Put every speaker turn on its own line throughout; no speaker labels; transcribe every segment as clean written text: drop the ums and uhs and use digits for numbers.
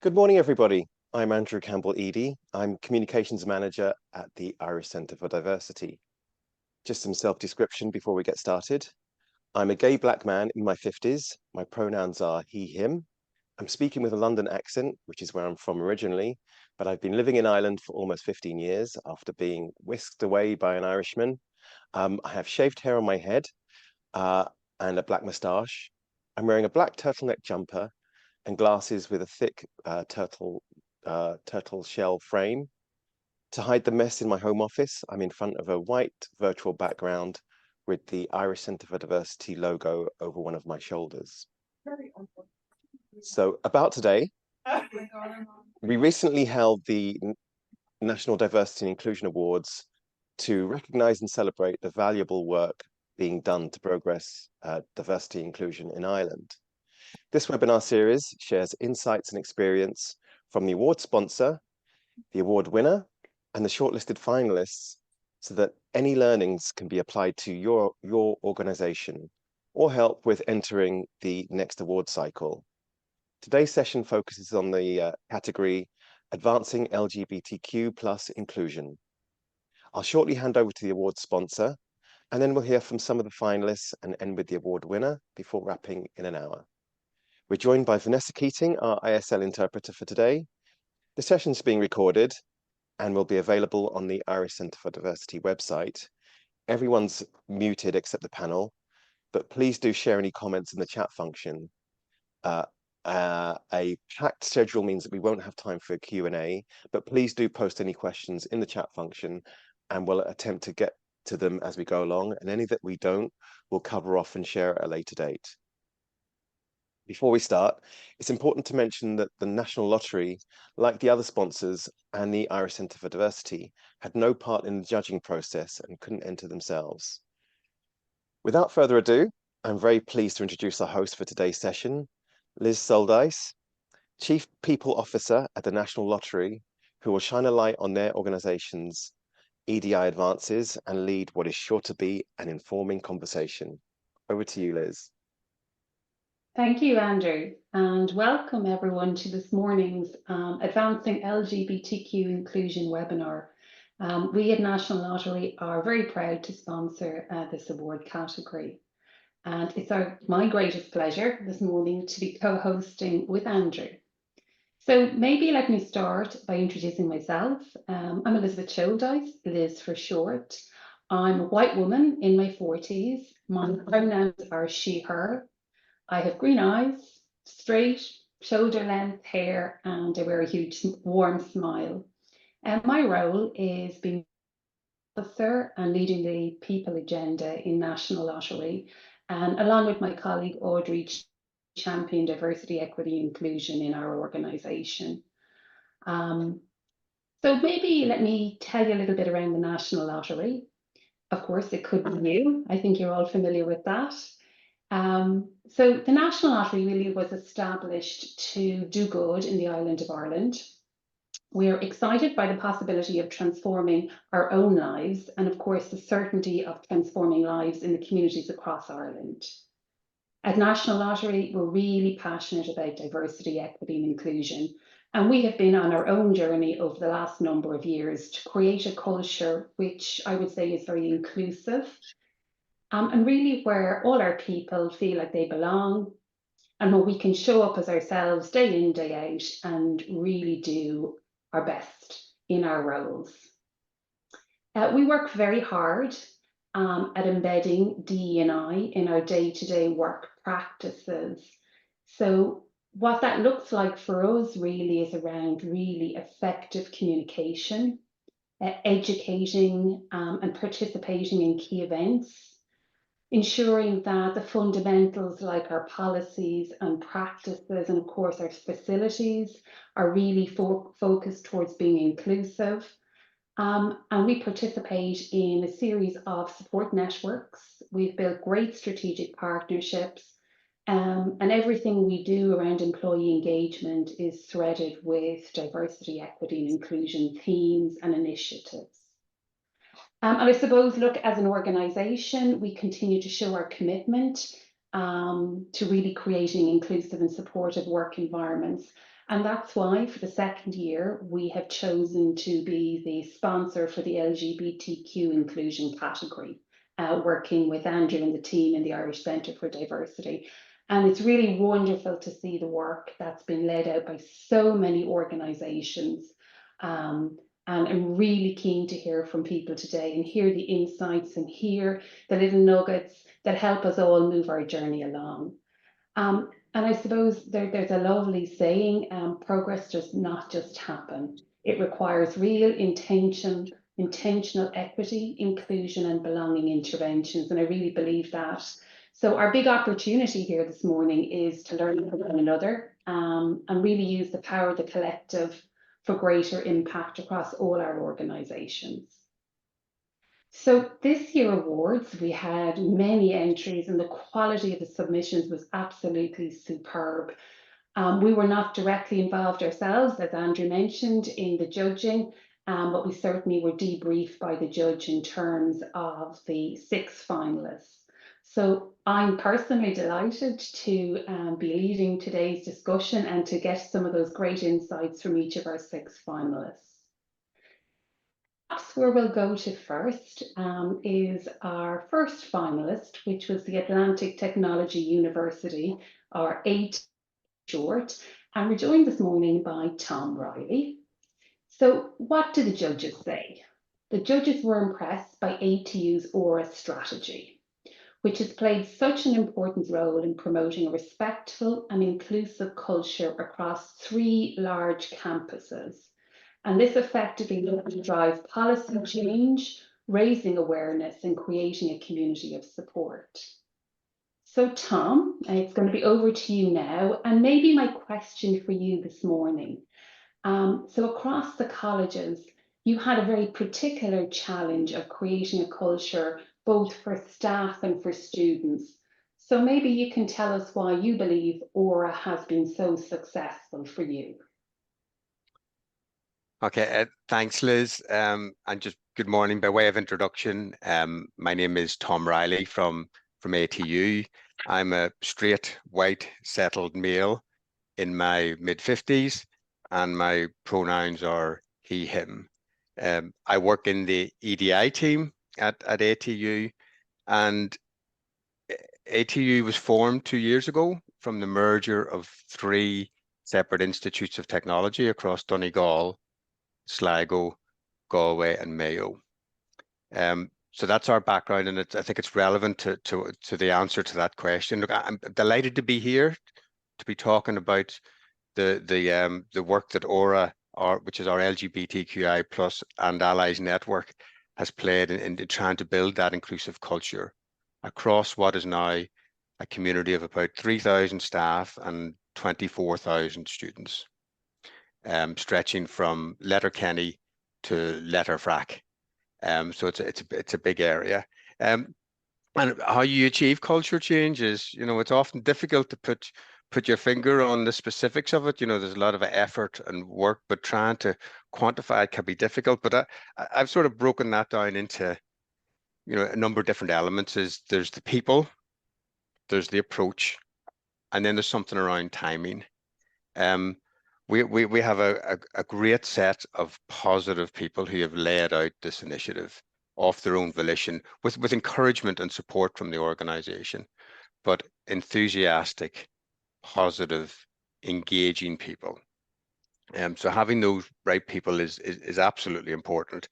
Good morning, everybody. I'm Andrew Campbell-Edie. I'm Communications Manager at the Irish Centre for Diversity. Just some self-description before we get started. I'm a gay black man in my 50s. My pronouns are he, him. I'm speaking with a London accent, which is where I'm from originally, but I've been living in Ireland for almost 15 years after being whisked away by an Irishman. I have shaved hair on my head uh, and a black moustache. I'm wearing a black turtleneck jumper and glasses with a thick turtle shell frame. To hide the mess in my home office, I'm in front of a white virtual background with the Irish Centre for Diversity logo over one of my shoulders. So about today, we recently held the National Diversity and Inclusion Awards to recognise and celebrate the valuable work being done to progress diversity and inclusion in Ireland. This webinar series shares insights and experience from the award sponsor, the award winner, and the shortlisted finalists so that any learnings can be applied to your organization or help with entering the next award cycle. Today's session focuses on the category Advancing LGBTQ plus Inclusion. I'll shortly hand over to the award sponsor, and then we'll hear from some of the finalists and end with the award winner before wrapping in an hour. We're joined by Vanessa Keating, our ISL interpreter for today. The session's being recorded and will be available on the Irish Centre for Diversity website. Everyone's muted except the panel, but please do share any comments in the chat function. A packed schedule means that we won't have time for a Q&A, but please do post any questions in the chat function and we'll attempt to get to them as we go along, and any that we don't, we'll cover off and share at a later date. Before we start, it's important to mention that the National Lottery, like the other sponsors and the Irish Centre for Diversity, had no part in the judging process and couldn't enter themselves. Without further ado, I'm very pleased to introduce our host for today's session, Liz Shouldice, Chief People Officer at the National Lottery, who will shine a light on their organisation's EDI advances and lead what is sure to be an informing conversation. Over to you, Liz.
Thank you, Andrew, and welcome everyone to this morning's Advancing LGBTQ Inclusion webinar. We at National Lottery are very proud to sponsor this award category. And it's my greatest pleasure this morning to be co-hosting with Andrew. So maybe let me start by introducing myself. I'm Elizabeth Shouldice, Liz for short. I'm a white woman in my 40s. My pronouns are she, her. I have green eyes, straight, shoulder-length hair, and I wear a huge, warm smile. And my role is being officer and leading the people agenda in National Lottery, and along with my colleague Audrey, champion diversity, equity, inclusion in our organisation. So maybe let me tell you a little bit around the National Lottery. Of course, it could be new. I think you're all familiar with that. So the National Lottery really was established to do good in the island of Ireland. We're excited by the possibility of transforming our own lives and, of course, the certainty of transforming lives in the communities across Ireland. At National Lottery, we're really passionate about diversity, equity and inclusion. And we have been on our own journey over the last number of years to create a culture which I would say is very inclusive, and really where all our people feel like they belong and where we can show up as ourselves day in, day out and really do our best in our roles. We work very hard at embedding DE&I in our day-to-day work practices. So what that looks like for us really is around really effective communication, educating and participating in key events, ensuring that the fundamentals like our policies and practices and of course our facilities are really focused towards being inclusive. And we participate in a series of support networks. We've built great strategic partnerships, and everything we do around employee engagement is threaded with diversity, equity and inclusion themes and initiatives. And I suppose, look, as an organisation, we continue to show our commitment to really creating inclusive and supportive work environments. And that's why for the second year, we have chosen to be the sponsor for the LGBTQ inclusion category, working with Andrew and the team in the Irish Centre for Diversity. And it's really wonderful to see the work that's been led out by so many organisations. And I'm really keen to hear from people today and hear the insights and hear the little nuggets that help us all move our journey along. And I suppose there's a lovely saying, progress does not just happen. It requires real intention, intentional equity, inclusion and belonging interventions. And I really believe that. So our big opportunity here this morning is to learn from one another and really use the power of the collective for greater impact across all our organisations. So this year awards, we had many entries and the quality of the submissions was absolutely superb. We were not directly involved ourselves, as Andrew mentioned, in the judging, but we certainly were debriefed by the judge in terms of the 6 finalists. So I'm personally delighted to be leading today's discussion and to get some of those great insights from each of our 6 finalists. Where we'll go to first is our first finalist, which was the Atlantic Technology University, or AT short, and we're joined this morning by Tom Riley. So what did the judges say? The judges were impressed by ATU's Aura strategy, which has played such an important role in promoting a respectful and inclusive culture across 3 large campuses. And this effectively looked to drive policy change, raising awareness and creating a community of support. So Tom, it's going to be over to you now. And maybe my question for you this morning. So across the colleges, you had a very particular challenge of creating a culture both for staff and for students. So maybe you can tell us why you believe Aura has been so successful for you.
Okay, thanks, Liz. And just good morning. By way of introduction, my name is Tom Riley from ATU. I'm a straight, white, settled male in my mid-50s, and my pronouns are he, him. I work in the EDI team at ATU, and ATU was formed 2 years ago from the merger of 3 separate institutes of technology across Donegal, Sligo, Galway, and Mayo. So that's our background, and I think it's relevant to the answer to that question. Look, I'm delighted to be here to be talking about the work that Aura, which is our LGBTQI plus and allies network, has played in trying to build that inclusive culture across what is now a community of about 3,000 staff and 24,000 students. Stretching from Letterkenny to Letterfrack. So it's a big area. And how you achieve culture change is, it's often difficult to put your finger on the specifics of it. There's a lot of effort and work, but trying to quantify it can be difficult. But I've sort of broken that down into, a number of different elements. There's the people, there's the approach, and then there's something around timing. We have a great set of positive people who have laid out this initiative off their own volition with encouragement and support from the organization, but enthusiastic, positive, engaging people. So having those right people is absolutely important.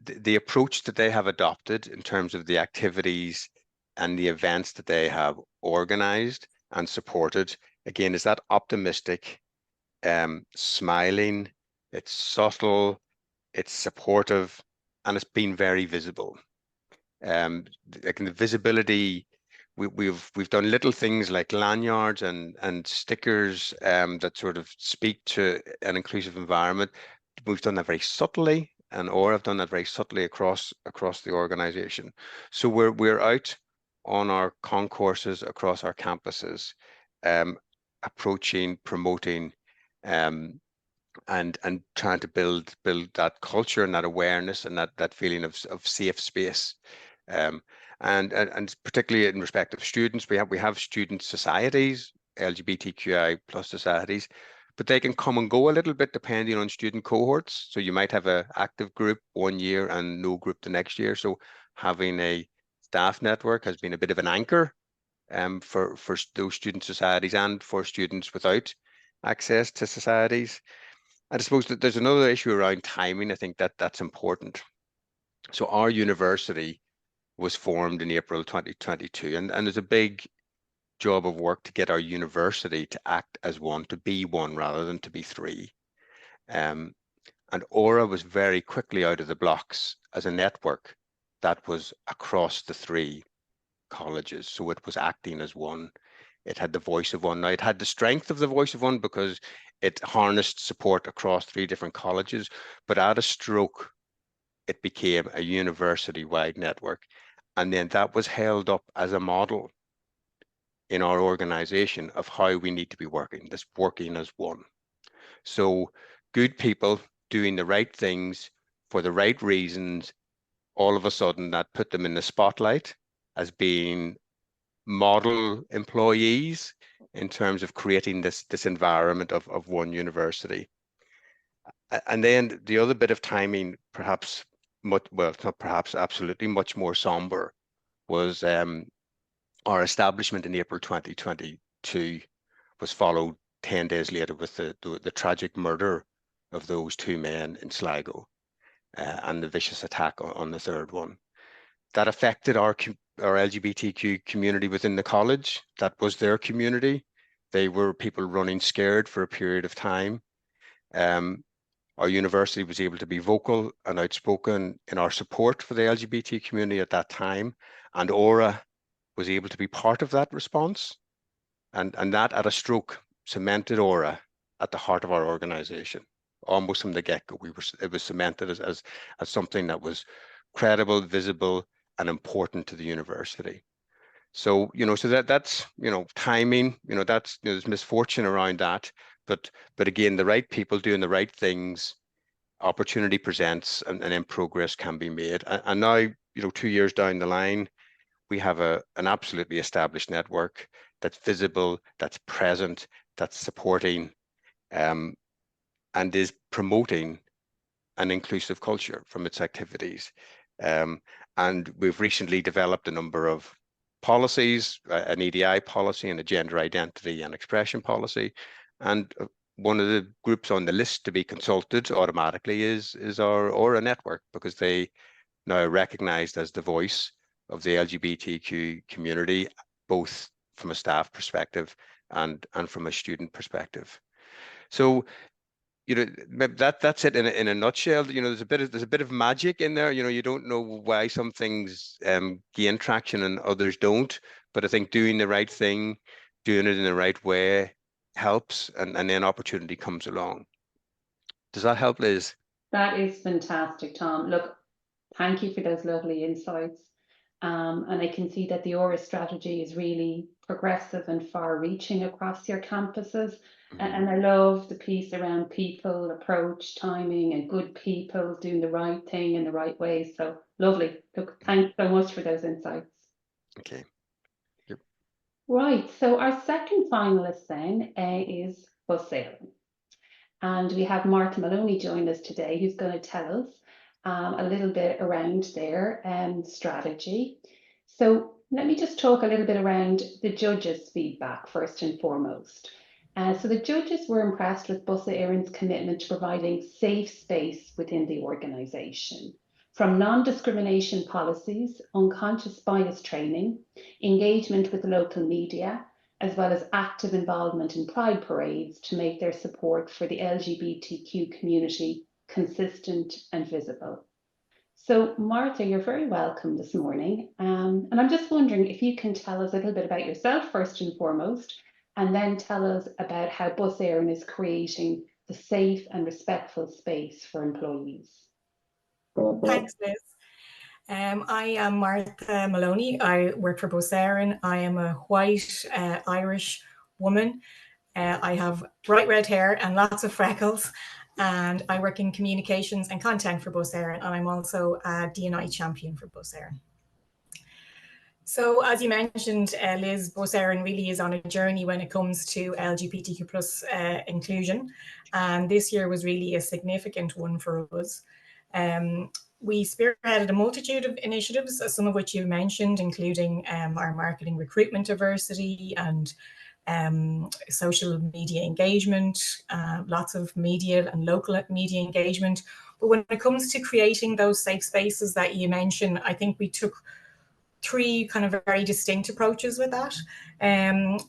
The approach that they have adopted in terms of the activities and the events that they have organized and supported, again, is that optimistic, smiling, it's subtle, it's supportive, and it's been very visible. Like in the visibility, we've done little things like lanyards and stickers that sort of speak to an inclusive environment. We've done that very subtly, or I've done that very subtly across the organization. So we're out on our concourses across our campuses, approaching, promoting, and trying to build that culture and that awareness and that feeling of safe space, and particularly in respect of students, we have student societies, LGBTQI plus societies, but they can come and go a little bit depending on student cohorts. So you might have an active group one year and no group the next year. So having a staff network has been a bit of an anchor for those student societies and for students without access to societies. And I suppose that there's another issue around timing. I think that that's important. So our university was formed in April 2022, and there's a big job of work to get our university to act as one, to be one rather than to be three. And Aura was very quickly out of the blocks as a network that was across the three colleges. So it was acting as one. It had the voice of one. Now it had the strength of the voice of one because it harnessed support across three different colleges, but at a stroke, it became a university-wide network. And then that was held up as a model in our organization of how we need to be working, this working as one. So good people doing the right things for the right reasons, all of a sudden that put them in the spotlight as being model employees in terms of creating this environment of one university. And then the other bit of timing, perhaps, well, not perhaps, absolutely much more somber, was our establishment in April 2022 was followed 10 days later with the tragic murder of those two men in Sligo and the vicious attack on the third one. That affected our LGBTQ community within the college. That was their community. They were people running scared for a period of time. Our university was able to be vocal and outspoken in our support for the LGBT community at that time, and Aura was able to be part of that response, and that at a stroke cemented Aura at the heart of our organization. Almost from the get-go, it was cemented as something that was credible, visible, and important to the university. So so that's timing. That's there's misfortune around that, but again, the right people doing the right things, opportunity presents, and then progress can be made. And now 2 years down the line, we have an absolutely established network that's visible, that's present, that's supporting, and is promoting an inclusive culture from its activities. And we've recently developed a number of policies, an EDI policy and a gender identity and expression policy. And one of the groups on the list to be consulted automatically is our Aura network, because they now are recognized as the voice of the LGBTQ community, both from a staff perspective and from a student perspective. So that's it in a nutshell. There's a bit of magic in there. You don't know why some things gain traction and others don't, but I think doing the right thing, doing it in the right way helps, and then opportunity comes along. Does that help, Liz?
That is fantastic, Tom. Look, thank you for those lovely insights. And I can see that the Aura strategy is really progressive and far-reaching across your campuses. And I love the piece around people, approach, timing, and good people doing the right thing in the right way. So lovely. Look, thanks so much for those insights.
Okay. Yep.
Right. So our second finalist then is Bus Éireann. And we have Martha Maloney join us today, who's going to tell us a little bit around their strategy. So let me just talk a little bit around the judges' feedback first and foremost. So the judges were impressed with Bus Éireann's commitment to providing safe space within the organisation, from non-discrimination policies, unconscious bias training, engagement with local media, as well as active involvement in pride parades to make their support for the LGBTQ community consistent and visible. So Martha, you're very welcome this morning. And I'm just wondering if you can tell us a little bit about yourself first and foremost, and then tell us about how Bus Éireann is creating the safe and respectful space for employees.
Thanks, Liz. I am Martha Maloney. I work for Bus Éireann. I am a white Irish woman. I have bright red hair and lots of freckles, and I work in communications and content for Bus Éireann, and I'm also a D&I champion for Bus Éireann. So as you mentioned, Liz, Bus Éireann really is on a journey when it comes to LGBTQ plus inclusion. And this year was really a significant one for us. We spearheaded a multitude of initiatives, some of which you mentioned, including our marketing recruitment diversity and social media engagement, lots of media and local media engagement. But when it comes to creating those safe spaces that you mentioned, I think we took three kind of very distinct approaches with that.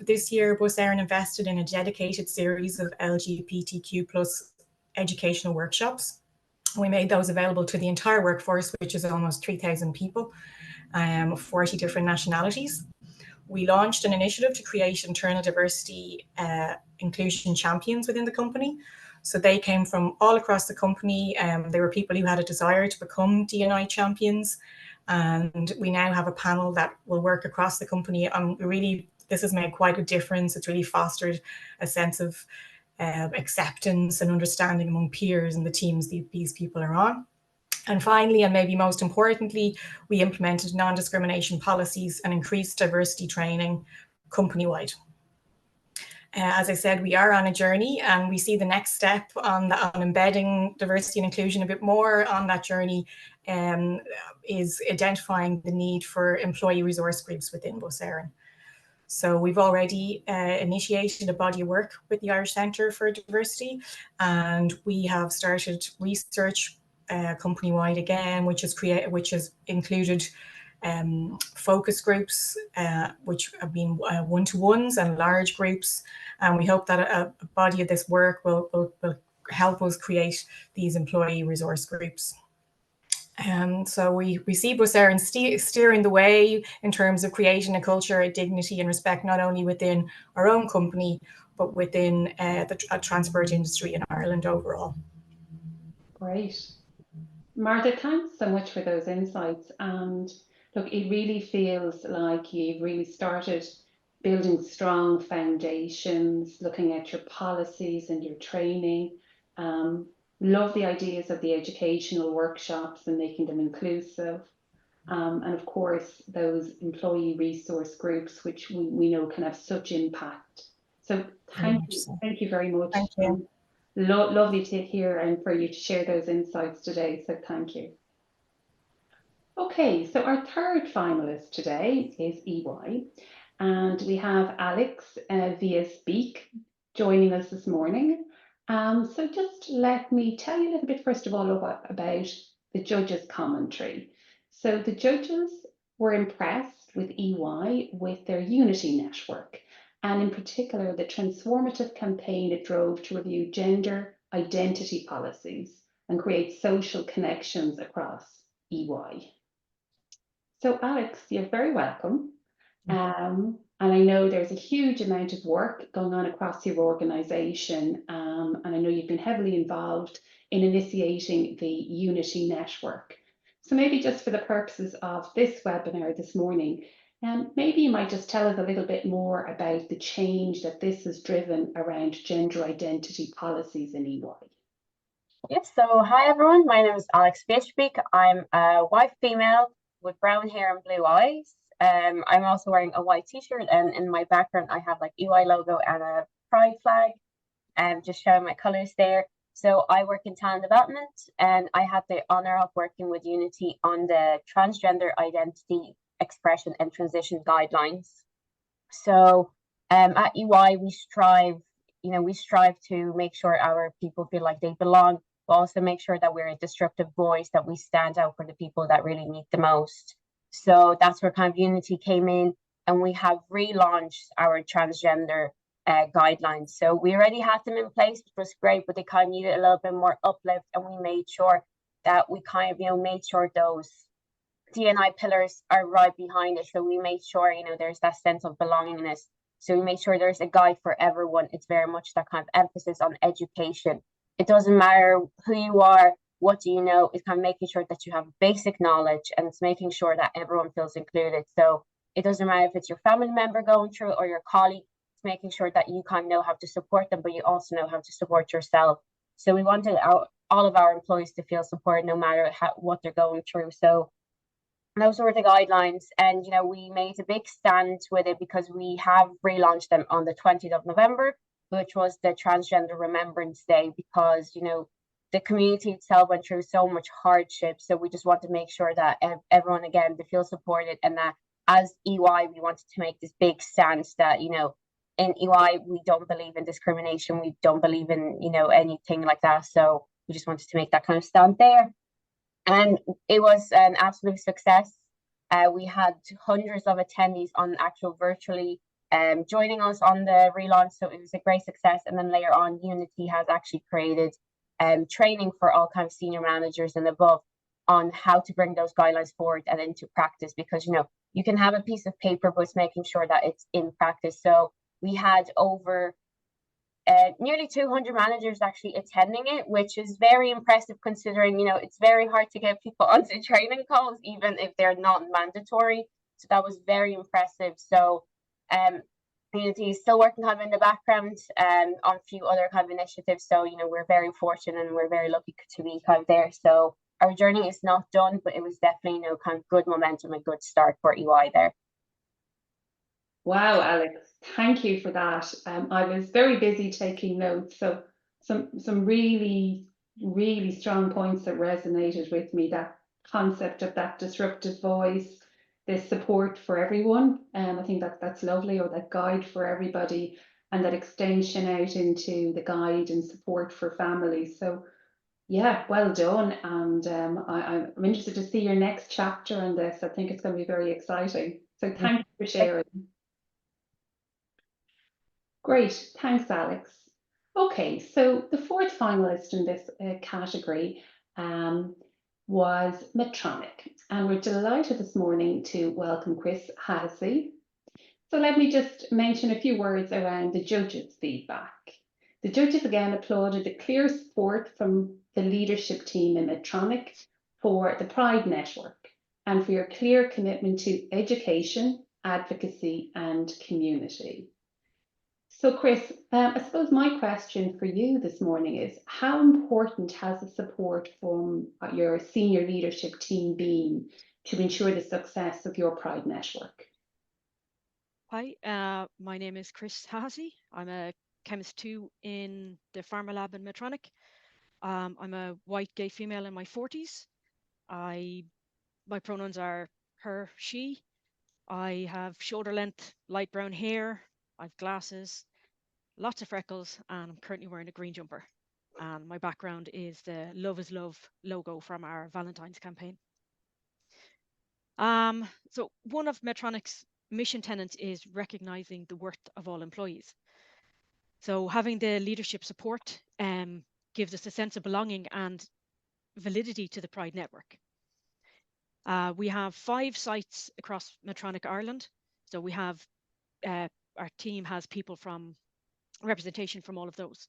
This year, Bus Éireann invested in a dedicated series of LGBTQ plus educational workshops. We made those available to the entire workforce, which is almost 3,000 people, 40 different nationalities. We launched an initiative to create internal diversity inclusion champions within the company. So they came from all across the company. They were people who had a desire to become D&I champions. And we now have a panel that will work across the company. Really, this has made quite a difference. It's really fostered a sense of acceptance and understanding among peers and the teams these people are on. And finally, and maybe most importantly, we implemented non-discrimination policies and increased diversity training company-wide. As I said, we are on a journey, and we see the next step on embedding diversity and inclusion a bit more on that journey is identifying the need for employee resource groups within Bus Éireann. So we've already initiated a body of work with the Irish Centre for Diversity, and we have started research company-wide again, which has included focus groups, which have been one-to-ones and large groups. And we hope that a body of this work will help us create these employee resource groups. So we see Bus Éireann steering the way in terms of creating a culture of dignity and respect, not only within our own company, but within the transport industry in Ireland overall.
Great. Martha, thanks so much for those insights. And look, it really feels like you've really started building strong foundations, looking at your policies and your training. Love the ideas of the educational workshops and making them inclusive. And of course, those employee resource groups, which we know can have such impact. So thank you very much.
Thank you.
Lovely to hear and for you to share those insights today. So thank you. Okay, so our third finalist today is EY. And we have Alex via Speak joining us this morning. So just let me tell you a little bit, first of all, about the judges' commentary. So the judges were impressed with EY with their Unity network, and in particular, the transformative campaign it drove to review gender identity policies and create social connections across EY. So Alex, you're very welcome. And I know there's a huge amount of work going on across your organisation, and I know you've been heavily involved in initiating the Unity network. So maybe just for the purposes of this webinar this morning, maybe you might just tell us a little bit more about the change that this has driven around gender identity policies in EY.
Yes, so hi everyone, my name is Alex Fishbeek. I'm a white female with brown hair and blue eyes. I'm also wearing a white t-shirt, and in my background I have like EY logo and a pride flag, and just showing my colours there. So I work in talent development, and I had the honour of working with Unity on the transgender identity expression and transition guidelines. So at EY we strive to make sure our people feel like they belong, but also make sure that we're a disruptive voice, that we stand out for the people that really need the most. So that's where kind of Unity came in, and we have relaunched our transgender guidelines. So we already had them in place, which was great, but they kind of needed a little bit more uplift, and we made sure that we kind of, made sure those D&I pillars are right behind it. So we made sure, there's that sense of belongingness. So we made sure there's a guide for everyone. It's very much that kind of emphasis on education. It doesn't matter who you are, what do you know, it's kind of making sure that you have basic knowledge, and it's making sure that everyone feels included. So it doesn't matter if it's your family member going through or your colleague, it's making sure that you kind of know how to support them, but you also know how to support yourself. So we wanted all of our employees to feel supported no matter what they're going through. So those were the guidelines. And, you know, we made a big stand with it because we have relaunched them on the 20th of November, which was the Transgender Remembrance Day, because, you know, the community itself went through so much hardship. So we just want to make sure that everyone, again, they feel supported, and that as EY, we wanted to make this big stance that, you know, in EY, we don't believe in discrimination. We don't believe in, you know, anything like that. So we just wanted to make that kind of stand there. And it was an absolute success. We had hundreds of attendees on actual virtually joining us on the relaunch. So it was a great success. And then later on, Unity has actually created training for all kinds of senior managers and above on how to bring those guidelines forward and into practice, because, you know, you can have a piece of paper, but it's making sure that it's in practice. So we had over nearly 200 managers actually attending it, which is very impressive considering, you know, it's very hard to get people onto training calls, even if they're not mandatory. So that was very impressive. So Unity is still working kind of in the background on a few other kind of initiatives. So, you know, we're very fortunate and we're very lucky to be kind of there. So our journey is not done, but it was definitely, you know, kind of good momentum and good start for EY there.
Wow, Alex, thank you for that. I was very busy taking notes, so some really, really strong points that resonated with me. That concept of that disruptive voice, the support for everyone. I think that's lovely, or that guide for everybody, and that extension out into the guide and support for families. So yeah, well done. And I'm interested to see your next chapter on this. I think it's going to be very exciting. So thank you for sharing. Great, thanks, Alex. Okay, so the fourth finalist in this category was Medtronic, and we're delighted this morning to welcome Chris Hassey. So let me just mention a few words around the judges' feedback. The judges again applauded the clear support from the leadership team in Medtronic for the Pride Network and for your clear commitment to education, advocacy, and community. So Chris, I suppose my question for you this morning is, how important has the support from your senior leadership team been to ensure the success of your Pride Network?
Hi, my name is Chris Hassey. I'm a chemist 2 in the pharma lab in Medtronic. I'm a white gay female in my 40s. My pronouns are her, she. I have shoulder length, light brown hair. I have glasses, lots of freckles, and I'm currently wearing a green jumper. And my background is the Love is Love logo from our Valentine's campaign. So one of Medtronic's mission tenets is recognizing the worth of all employees. So having the leadership support gives us a sense of belonging and validity to the Pride Network. We have 5 sites across Medtronic Ireland. So we have, our team has people from representation from all of those.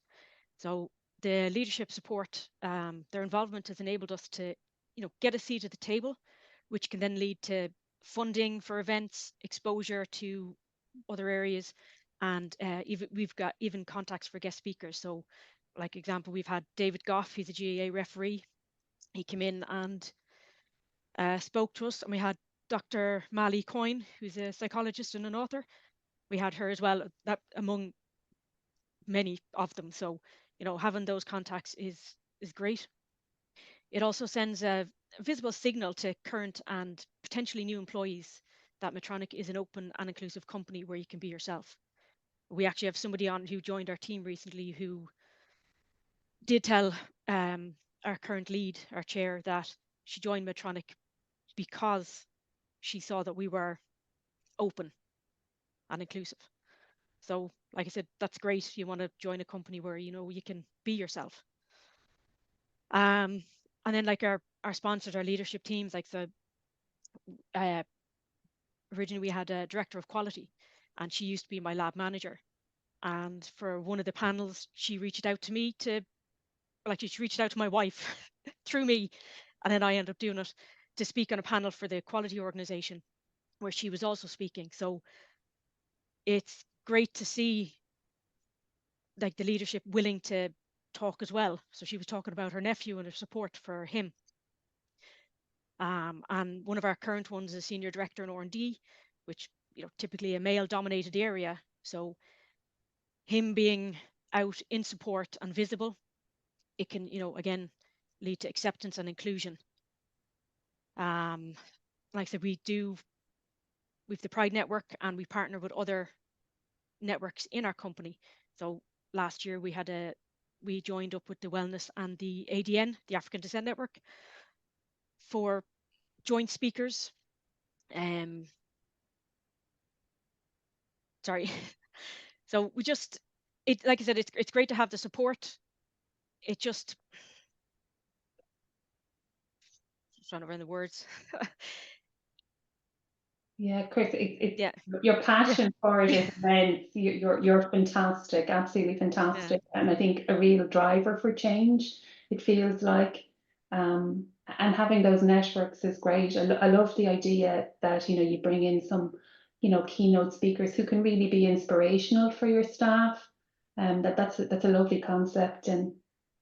So the leadership support, their involvement has enabled us to, you know, get a seat at the table, which can then lead to funding for events, exposure to other areas, and we've got even contacts for guest speakers. So, like example, we've had David Goff, he's a GAA referee. He came in and spoke to us, and we had Dr. Mali Coyne, who's a psychologist and an author. We had her as well, that among many of them. So, you know, having those contacts is great. It also sends a visible signal to current and potentially new employees that Medtronic is an open and inclusive company where you can be yourself. We actually have somebody on who joined our team recently who did tell our current lead, our chair, that she joined Medtronic because she saw that we were open and inclusive. So, like I said, that's great. You want to join a company where, you know, you can be yourself. And then like our sponsors, our leadership teams, like the originally we had a director of quality, and she used to be my lab manager. And for one of the panels, she reached out to me she reached out to my wife through me, and then I ended up doing it to speak on a panel for the quality organization where she was also speaking. So it's great to see like the leadership willing to talk as well. So she was talking about her nephew and her support for him. And one of our current ones is Senior Director in R&D, which, typically a male-dominated area. So him being out in support and visible, it can, again, lead to acceptance and inclusion. Like I said, we've the Pride Network, and we partner with other networks in our company. So last year we joined up with the Wellness and the ADN, the African Descent Network, for joint speakers. Sorry. So we just, like I said, it's great to have the support. It just trying to run the words.
Yeah, Chris,
Yeah.
Your passion for it is immense. You're fantastic, absolutely fantastic, and I think a real driver for change. It feels like, and having those networks is great. I love the idea that you bring in some keynote speakers who can really be inspirational for your staff. That's a lovely concept, and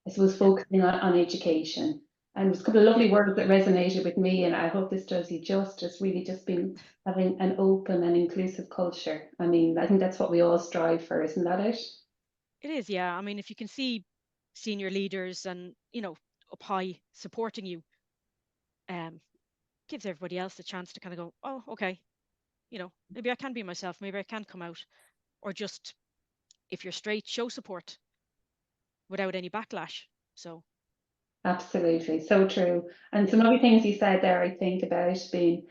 I suppose focusing on education. And there's a couple of lovely words that resonated with me, and I hope this does you justice. Really, just being having an open and inclusive culture. I mean, I think that's what we all strive for, isn't that it?
It is, yeah. I mean, if you can see senior leaders and up high supporting you, gives everybody else the chance to kind of go, oh, okay, maybe I can be myself, maybe I can come out, or just, if you're straight, show support without any backlash. So
absolutely, so true. And some other things you said there, I think, about being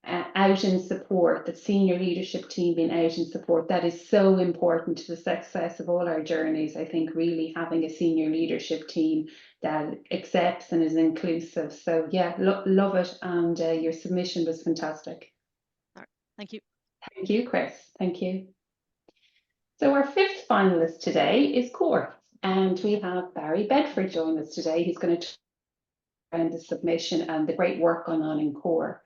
out in support, the senior leadership team being out in support, that is so important to the success of all our journeys. I think really having a senior leadership team that accepts and is inclusive. So yeah, love it, and your submission was fantastic.
all right. Thank you.
Thank you, Chris. Thank you. So our fifth finalist today is CORE, and we have Barry Bedford join us today. He's going to talk around the submission and the great work going on in CORE.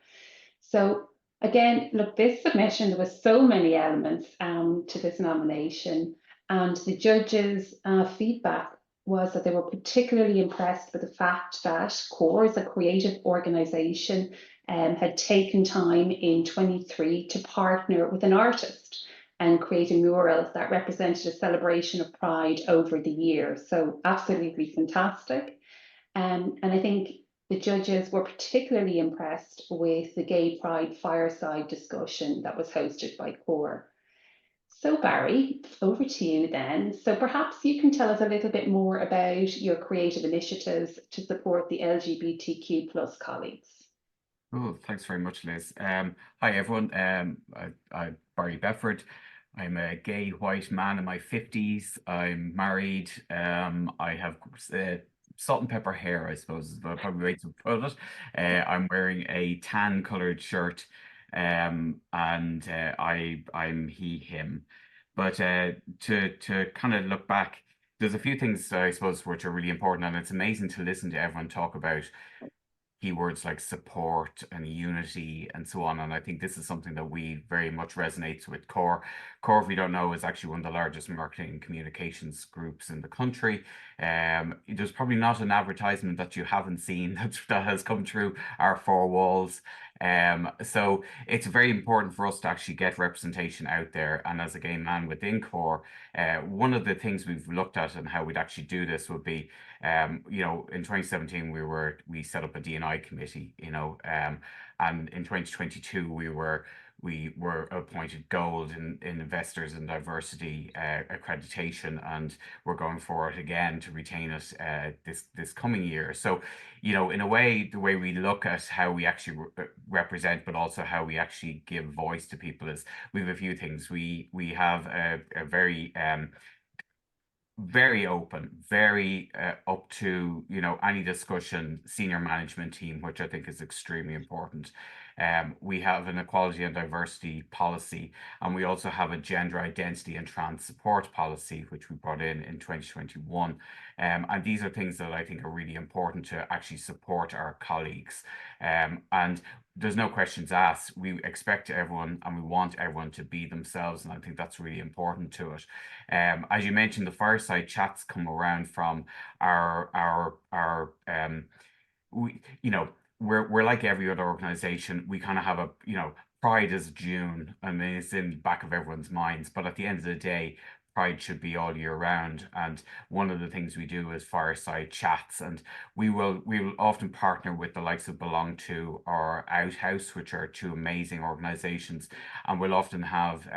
So again, look, this submission, there was so many elements to this nomination, and the judges' feedback was that they were particularly impressed with the fact that CORE, as a creative organisation, had taken time in 23 to partner with an artist and create a mural that represented a celebration of Pride over the year. So absolutely fantastic. And I think the judges were particularly impressed with the Gay Pride fireside discussion that was hosted by CORE. So Barry, over to you then. So perhaps you can tell us a little bit more about your creative initiatives to support the LGBTQ plus colleagues.
Oh, thanks very much, Liz. Hi, everyone. I'm Barry Bedford. I'm a gay white man in my 50s. I'm married. I have salt and pepper hair, I suppose, is probably the way to put it. I'm wearing a tan colored shirt, and I'm he, him. But to kind of look back, there's a few things I suppose which are really important, and it's amazing to listen to everyone talk about keywords like support and unity and so on. And I think this is something that we very much resonates with CORE. CORE, if you don't know, is actually one of the largest marketing and communications groups in the country. There's probably not an advertisement that you haven't seen that has come through our four walls. So it's very important for us to actually get representation out there. And as a gay man within CORE, one of the things we've looked at and how we'd actually do this would be, in 2017 we set up a D&I committee, and in 2022 we were appointed gold in investors and diversity accreditation, and we're going for it again to retain it this coming year. So, in a way, the way we look at how we actually represent, but also how we actually give voice to people, is we have a few things. We have a very open, very up to any discussion senior management team, which I think is extremely important. We have an equality and diversity policy, and we also have a gender identity and trans support policy, which we brought in 2021. And these are things that I think are really important to actually support our colleagues. And there's no questions asked. We expect everyone and we want everyone to be themselves, and I think that's really important to it. As you mentioned, the fireside chats come around from our we're like every other organization. We kind of have a, Pride is June. I mean, it's in the back of everyone's minds, but at the end of the day, Pride should be all year round. And one of the things we do is fireside chats, and we will often partner with the likes of Belong To or Outhouse, which are two amazing organizations, and we'll often have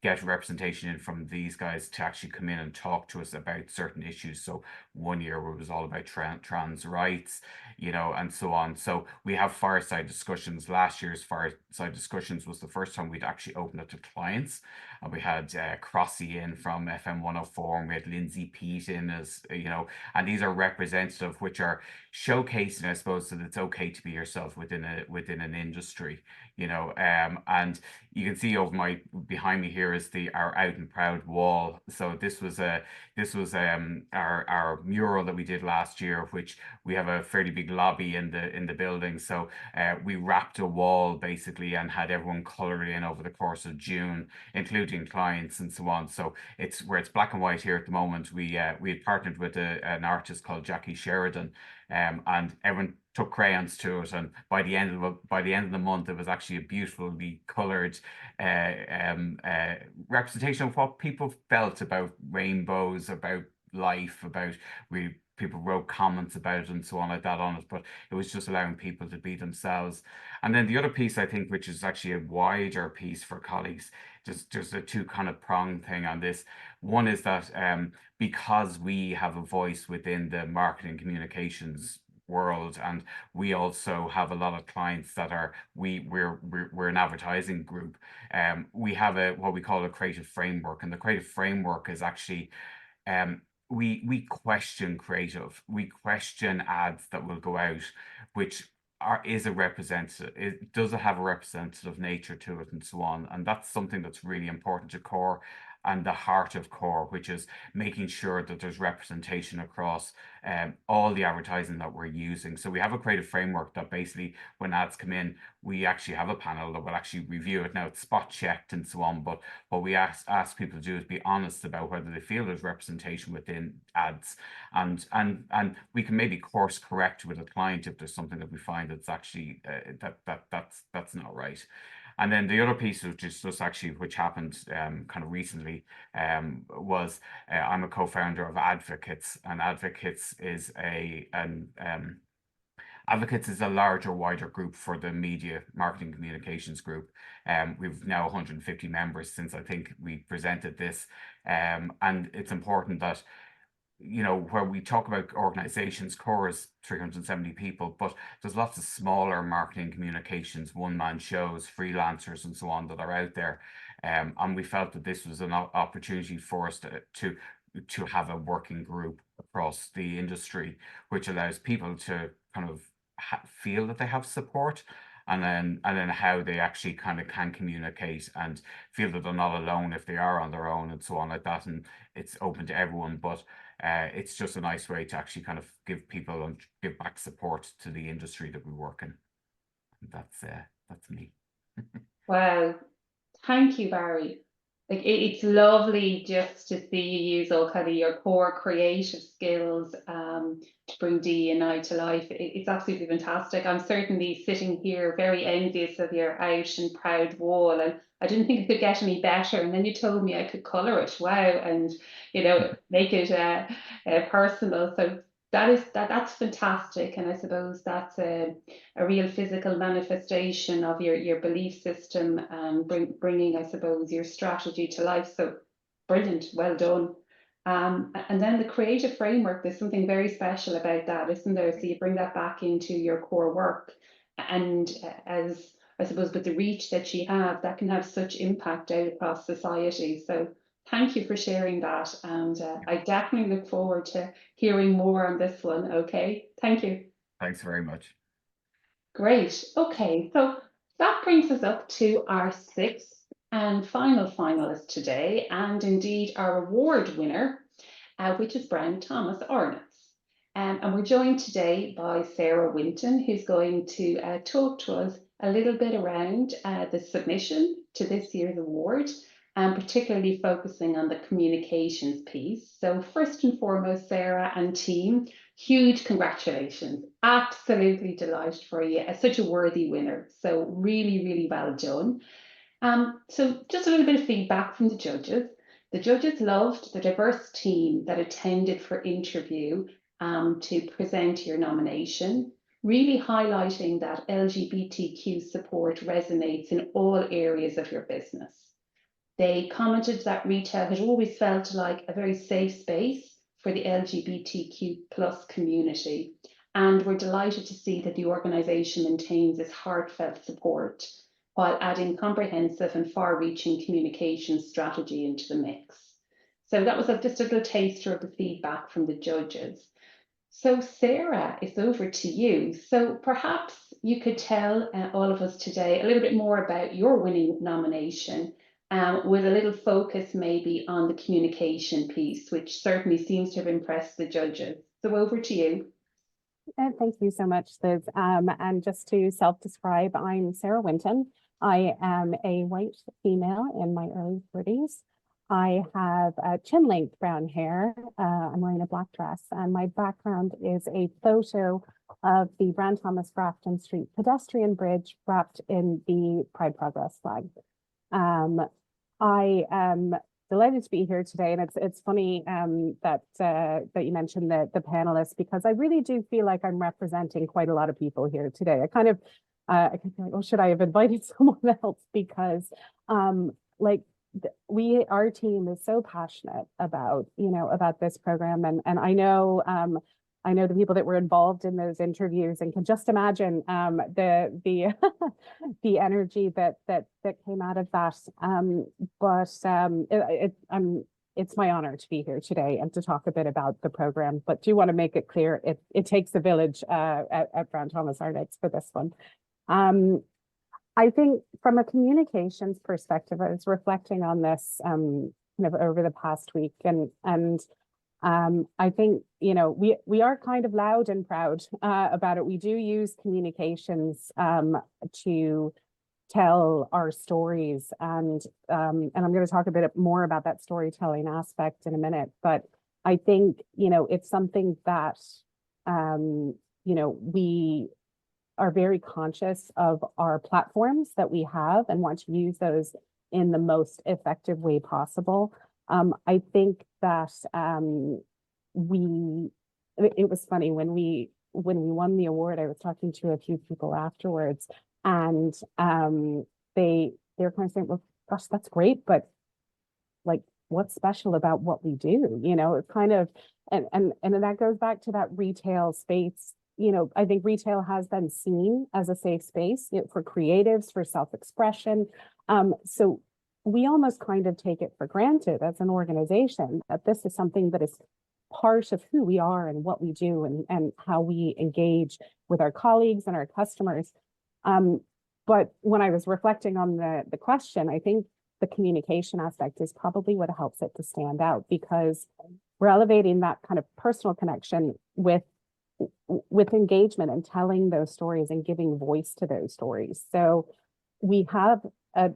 get representation in from these guys to actually come in and talk to us about certain issues. So one year it was all about trans rights, and so on. So we have fireside discussions. Last year's fireside discussions was the first time we'd actually opened it to clients. And we had Crossy in from FM 104, and we had Lindsay Pete in as, and these are representative, which are showcasing, I suppose, that it's okay to be yourself within an industry, and you can see behind me here is our Out and Proud wall. So this was our mural that we did last year, which we have a fairly big lobby in the building. So we wrapped a wall basically and had everyone color in over the course of June, including clients and so on. So it's black and white here at the moment. We had partnered with an artist called Jackie Sheridan, and everyone took crayons to it, and by the end of the month it was actually a beautifully colored representation of what people felt about rainbows, about life, people wrote comments about it and so on like that on it, but it was just allowing people to be themselves. And then the other piece, I think, which is actually a wider piece for colleagues, just a two kind of pronged thing on this. One is that because we have a voice within the marketing communications world, and we also have a lot of clients that are we're an advertising group. We have what we call a creative framework, and the creative framework is actually we question creative, we question ads that will go out, which is a representative, does it have a representative nature to it and so on. And that's something that's really important to core and the heart of core, which is making sure that there's representation across all the advertising that we're using. So we have a creative framework that basically when ads come in, we actually have a panel that will actually review it. Now it's spot checked and so on, but what we ask people to do is be honest about whether they feel there's representation within ads, and we can maybe course correct with a client if there's something that we find that's actually that's not right. And then the other piece, which is just actually which happened kind of recently, was I'm a co-founder of Advocates, and Advocates is Advocates is a larger, wider group for the media marketing communications group. We've now 150 members since I think we presented this, and it's important that where we talk about organizations, core is 370 people, but there's lots of smaller marketing communications, one-man shows, freelancers and so on that are out there. And we felt that this was an opportunity for us to have a working group across the industry, which allows people to kind of feel that they have support, and then how they actually kind of can communicate and feel that they're not alone if they are on their own and so on like that. And it's open to everyone, but it's just a nice way to actually kind of give people and give back support to the industry that we work in. That's me.
Wow, thank you, Barry. Like it's lovely just to see you use all kind of your core creative skills to bring DE&I to life. It's absolutely fantastic. I'm certainly sitting here very envious of your Out and Proud wall, and I didn't think it could get any better. And then you told me I could colour it. Wow, and make it personal. So that's fantastic, and I suppose that's a real physical manifestation of your belief system and bringing, I suppose, your strategy to life. So brilliant, well done. And then the creative framework, there's something very special about that, isn't there? So you bring that back into your core work, and as I suppose with the reach that you have, that can have such impact out across society. So thank you for sharing that, and I definitely look forward to hearing more on this one. Okay, thank you.
Thanks very much.
Great. Okay, so that brings us up to our sixth and final finalist today, and indeed our award winner, which is Brown Thomas Ornitz. And we're joined today by Sarah Winton, who's going to talk to us a little bit around the submission to this year's award, and particularly focusing on the communications piece. So first and foremost, Sarah and team, huge congratulations. Absolutely delighted for you as such a worthy winner. So really, really well done. So just a little bit of feedback from the judges. The judges loved the diverse team that attended for interview to present your nomination, really highlighting that LGBTQ support resonates in all areas of your business. They commented that retail had always felt like a very safe space for the LGBTQ plus community, and were delighted to see that the organisation maintains its heartfelt support while adding comprehensive and far-reaching communication strategy into the mix. So that was just a little taster of the feedback from the judges. So Sarah, it's over to you. So perhaps you could tell all of us today a little bit more about your winning nomination, with a little focus maybe on the communication piece, which certainly seems to have impressed the judges. So over to you.
Thank you so much, Liz. And just to self-describe, I'm Sarah Winton. I am a white female in my early 30s. I have chin-length brown hair. I'm wearing a black dress, and my background is a photo of the Brown Thomas Grafton Street pedestrian bridge wrapped in the Pride Progress flag. I am delighted to be here today, and it's funny that you mentioned the panelists, because I really do feel like I'm representing quite a lot of people here today. I kind of feel like, oh, should I have invited someone else? Because our team is so passionate about about this program, and I know the people that were involved in those interviews, and can just imagine the the energy that came out of that. It's my honor to be here today and to talk a bit about the program. But do want to make it clear, it takes a village at Brown Thomas Arnex for this one. I think from a communications perspective, I was reflecting on this kind of over the past week, and I think, we are kind of loud and proud about it. We do use communications to tell our stories, and I'm going to talk a bit more about that storytelling aspect in a minute. But I think, it's something that, we are very conscious of our platforms that we have and want to use those in the most effective way possible. I think that it was funny when we won the award. I was talking to a few people afterwards, and they were kind of saying, well, gosh, that's great, but like, what's special about what we do? It's kind of, and that goes back to that retail space. I think retail has been seen as a safe space for creatives, for self-expression. So we almost kind of take it for granted as an organization that this is something that is part of who we are and what we do, and how we engage with our colleagues and our customers. But when I was reflecting on the question, I think the communication aspect is probably what helps it to stand out, because we're elevating that kind of personal connection with engagement and telling those stories and giving voice to those stories. So we have a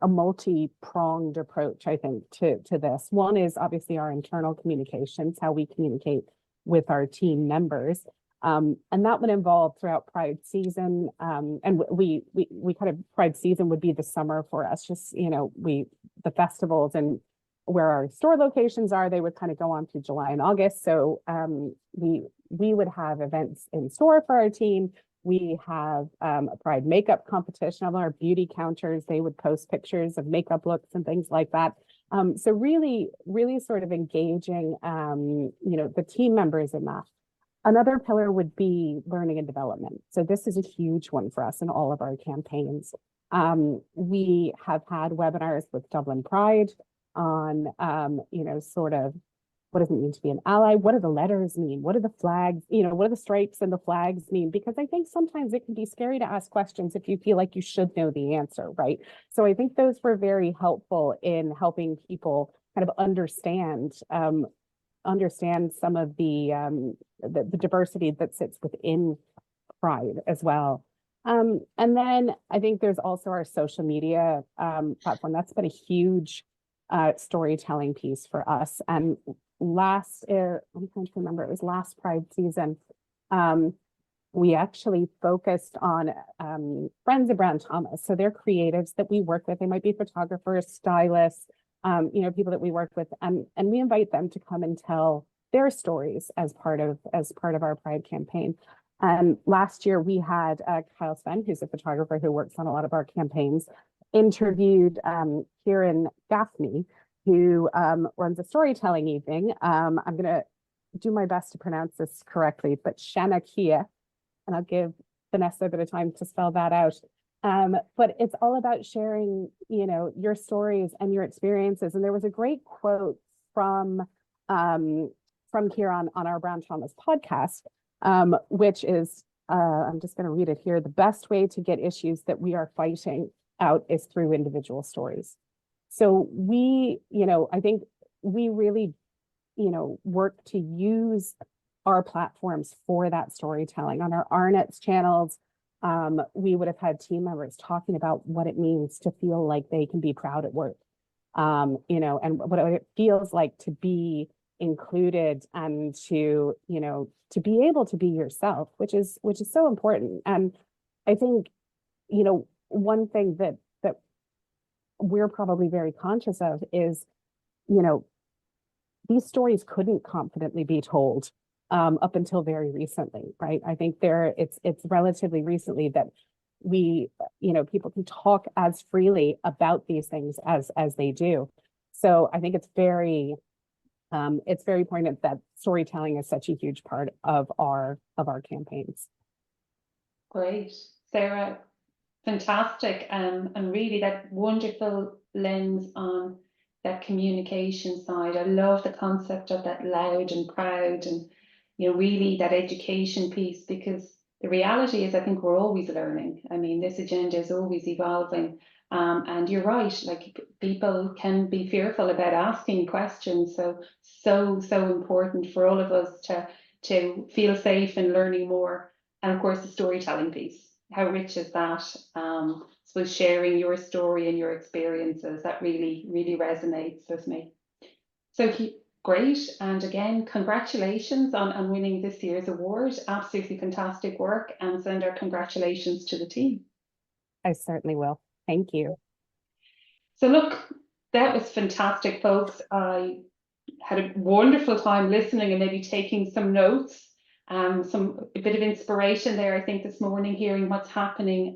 multi-pronged approach, I think, to this. One is obviously our internal communications, how we communicate with our team members. And that would involve throughout Pride season. And we kind of, Pride season would be the summer for us, just, the festivals and where our store locations are, they would kind of go on through July and August. So we would have events in store for our team. We have a Pride makeup competition of our beauty counters. They would post pictures of makeup looks and things like that. So really, really sort of engaging, the team members in that. Another pillar would be learning and development. So this is a huge one for us in all of our campaigns. We have had webinars with Dublin Pride on, sort of, what does it mean to be an ally? What do the letters mean? What do the flags, what do the stripes and the flags mean? Because I think sometimes it can be scary to ask questions if you feel like you should know the answer, right? So I think those were very helpful in helping people kind of understand some of the diversity that sits within Pride as well. And then I think there's also our social media platform. That's been a huge storytelling piece for us. And last, I'm trying to remember, it was last Pride season. We actually focused on Friends of Brown Thomas. So they're creatives that we work with. They might be photographers, stylists, people that we work with, and we invite them to come and tell their stories as part of our Pride campaign. Last year we had Kyle Sven, who's a photographer who works on a lot of our campaigns, interviewed Kieran Gaffney, who runs a storytelling evening. I'm going to do my best to pronounce this correctly, but Shanakia, and I'll give Vanessa a bit of time to spell that out. But it's all about sharing, your stories and your experiences. And there was a great quote from Kieran on our Brown Thomas podcast, which is, I'm just going to read it here. The best way to get issues that we are fighting out is through individual stories. So we, I think we really, work to use our platforms for that storytelling. On our RNets channels, we would have had team members talking about what it means to feel like they can be proud at work, and what it feels like to be included and to be able to be yourself, which is so important. And I think, one thing that we're probably very conscious of is, these stories couldn't confidently be told up until very recently, right? I think it's relatively recently that we, people can talk as freely about these things as they do. So I think it's very poignant that storytelling is such a huge part of our campaigns.
Great, Sarah, fantastic, and really that wonderful lens on that communication side. I love the concept of that loud and proud, and really that education piece, because the reality is I think we're always learning. I mean, this agenda is always evolving, and you're right, like people can be fearful about asking questions, so important for all of us to feel safe in learning more. And of course the storytelling piece, how rich is that? Suppose sharing your story and your experiences, that really resonates with me. So great, and again, congratulations on winning this year's award. Absolutely fantastic work, and send our congratulations to the team.
I certainly will. Thank you.
So look, that was fantastic, folks. I had a wonderful time listening and maybe taking some notes. A bit of inspiration there, I think, this morning, hearing what's happening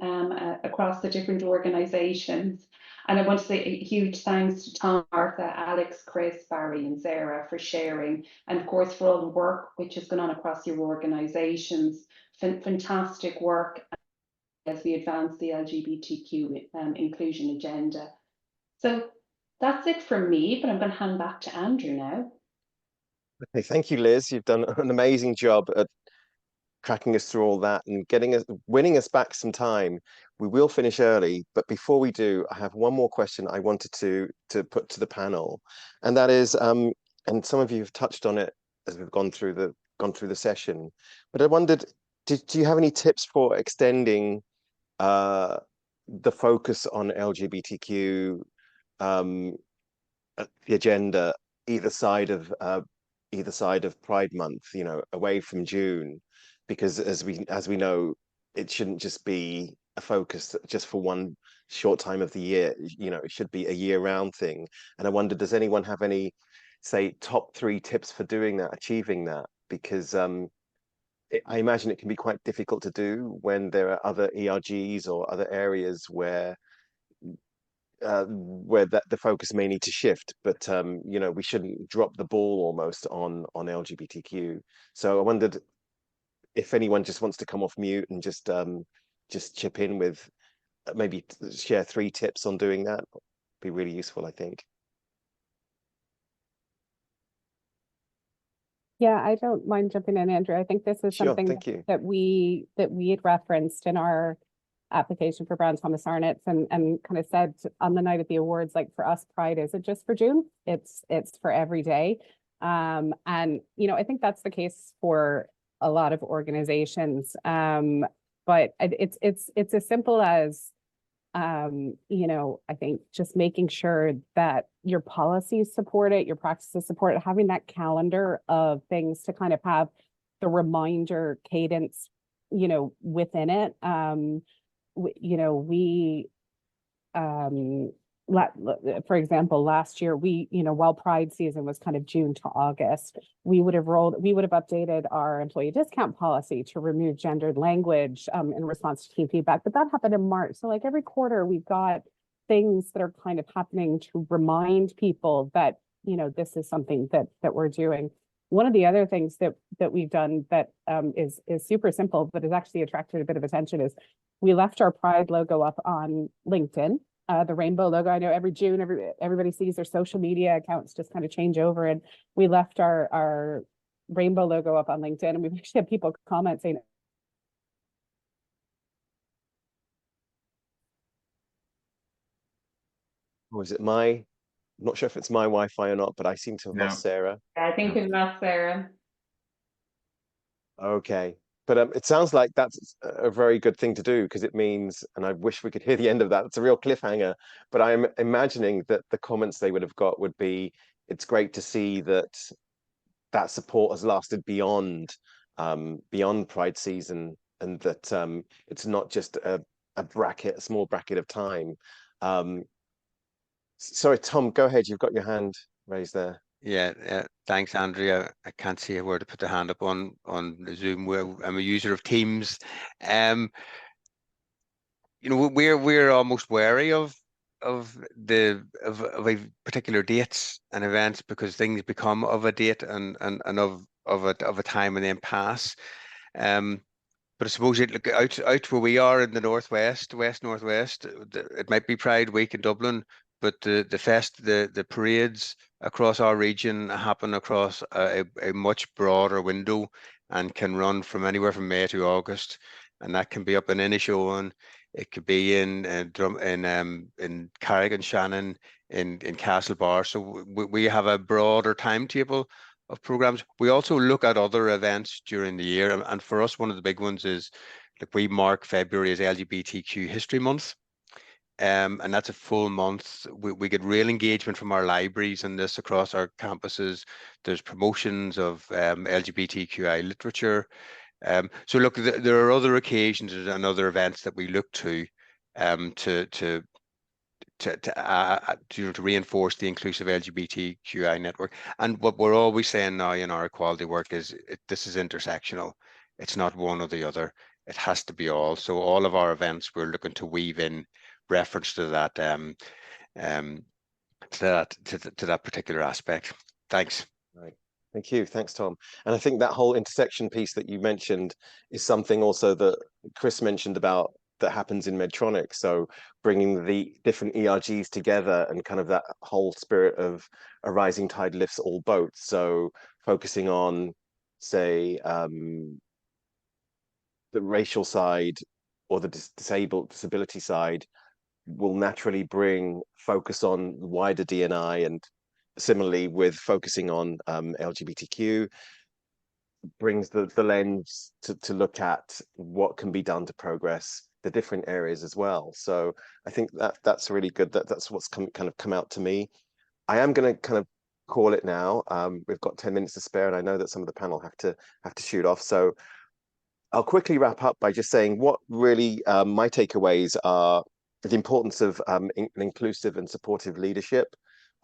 across the different organisations. And I want to say a huge thanks to Tom, Martha, Alex, Chris, Barry and Sarah for sharing, and of course for all the work which has gone on across your organisations. Fantastic work as we advance the LGBTQ inclusion agenda. So that's it from me, but I'm going to hand back to Andrew now.
Okay, thank you, Liz. You've done an amazing job at cracking us through all that and winning us back some time. We will finish early, but before we do, I have one more question I wanted to put to the panel, and that is, and some of you have touched on it as we've gone through the session, but I wondered, do you have any tips for extending the focus on LGBTQ, the agenda, either side of Pride Month, away from June, because as we know, it shouldn't just be a focus just for one short time of the year. It should be a year-round thing. And I wonder, does anyone have any, say, top 3 tips for doing that, achieving that? Because I imagine it can be quite difficult to do when there are other ERGs or other areas where the focus may need to shift, but we shouldn't drop the ball almost on LGBTQ. So I wondered if anyone just wants to come off mute and just chip in with maybe share 3 tips on doing that. Be really useful, I think.
Yeah, I don't mind jumping in, Andrew. I think this is something that we had referenced in our application for Brown Thomas Arnott's and kind of said on the night of the awards, like, for us, Pride isn't just for June, it's for every day. And I think that's the case for a lot of organizations. but it's as simple as, you know, I think just making sure that your policies support it, your practices support it, having that calendar of things to kind of have the reminder cadence, you know, within it. You know, we, for example, last year, we, you know, while Pride season was kind of June to August, we would have updated our employee discount policy to remove gendered language in response to team feedback, but that happened in March. So like every quarter, we've got things that are kind of happening to remind people that, you know, this is something that we're doing. One of the other things that we've done that is super simple, but has actually attracted a bit of attention is we left our Pride logo up on LinkedIn. The rainbow logo. I know every June, everybody sees their social media accounts just kind of change over, and we left our rainbow logo up on LinkedIn, and we've actually had people comment saying,
Was it I'm not sure if it's my Wi-Fi or not, but I seem to have lost Sarah.
I think we've lost Sarah.
Okay. But it sounds like that's a very good thing to do, because it means, and I wish we could hear the end of that, it's a real cliffhanger, but I'm imagining that the comments they would have got would be, it's great to see that that support has lasted beyond Pride season, and that it's not just a small bracket of time. Sorry, Tom, go ahead. You've got your hand raised there.
Yeah, thanks, Andrea. I can't see where to put the hand up on Zoom. I'm a user of Teams. You know, we're almost wary of particular dates and events, because things become of a date and of a time and then pass. But I suppose look out where we are in the northwest, northwest. It might be Pride Week in Dublin, but the parades across our region happen across a much broader window and can run from anywhere from May to August, and that can be up in Inishowen, it could be in Carrick-on-Shannon, in Castlebar. So we have a broader timetable of programs. We also look at other events during the year, and for us, one of the big ones is, like, we mark February as LGBTQ History Month. And that's a full month. We get real engagement from our libraries and this across our campuses. There's promotions of LGBTQI literature. So look, there are other occasions and other events that we look to reinforce the inclusive LGBTQI network. And what we're always saying now in our equality work is this is intersectional. It's not one or the other. It has to be all. So all of our events, we're looking to weave in reference to that to that particular aspect. Thanks.
Right. Thank you. Thanks, Tom. And I think that whole intersection piece that you mentioned is something also that Chris mentioned about that happens in Medtronic. So bringing the different ERGs together and kind of that whole spirit of a rising tide lifts all boats. So focusing on, say, the racial side or the disability side will naturally bring focus on wider D&I, and similarly with focusing on LGBTQ brings the lens to look at what can be done to progress the different areas as well. So I think that's really good. That's what's kind of come out to me. I am going to kind of call it now. We've got 10 minutes to spare, and I know that some of the panel have to shoot off. So I'll quickly wrap up by just saying what really my takeaways are: the importance of an inclusive and supportive leadership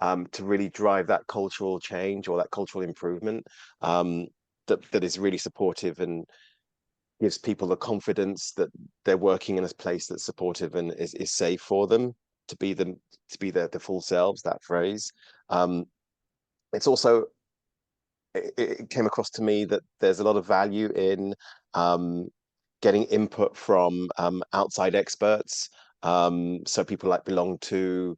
to really drive that cultural change or that cultural improvement that is really supportive and gives people the confidence that they're working in a place that's supportive and is safe for them to be their full selves. That phrase. It's also, it came across to me that there's a lot of value in getting input from outside experts. So people like Belong2,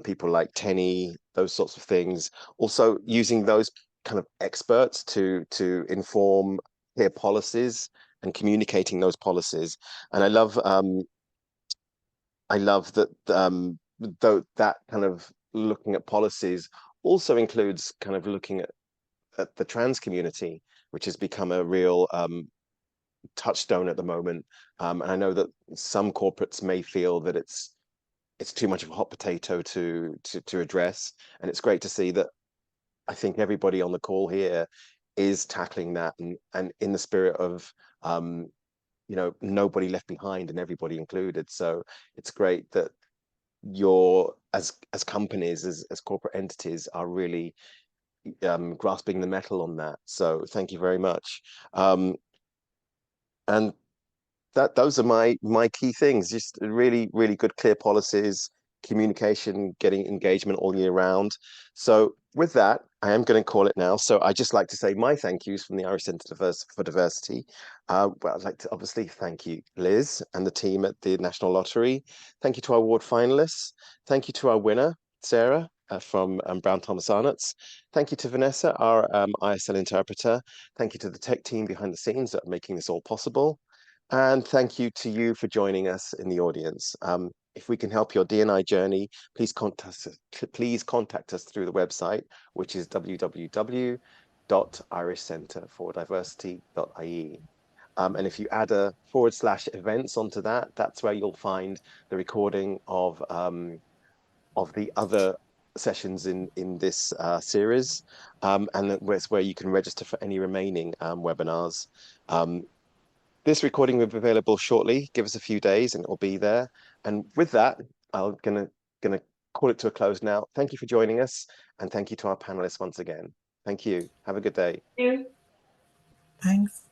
people like Tenny, those sorts of things. Also using those kind of experts to inform clear policies and communicating those policies. And I love that though that kind of looking at policies also includes kind of looking at the trans community, which has become a real touchstone at the moment. And I know that some corporates may feel that it's too much of a hot potato to address. And it's great to see that I think everybody on the call here is tackling that, and in the spirit of nobody left behind and everybody included. So it's great that you're as companies, as corporate entities, are really grasping the metal on that. So thank you very much. And those are my key things. Just really, really good, clear policies, communication, getting engagement all year round. So with that, I am going to call it now. So I just like to say my thank yous from the Irish Centre for Diversity. Well, I'd like to obviously thank you, Liz, and the team at the National Lottery. Thank you to our award finalists. Thank you to our winner, Sarah, from Brown Thomas Arnott's. Thank you to Vanessa, our ISL interpreter. Thank you to the tech team behind the scenes that are making this all possible. And thank you to you for joining us in the audience. If we can help your D&I journey, please contact us through the website, which is www.irishcenterfordiversity.ie. And if you add a /events onto that, that's where you'll find the recording of the other sessions in this series, and that's where you can register for any remaining webinars. This recording will be available shortly. Give us a few days and it'll be there. And with that, I'm gonna call it to a close now. Thank you for joining us, and thank you to our panelists once again. Thank you. Have a good day.
Thanks.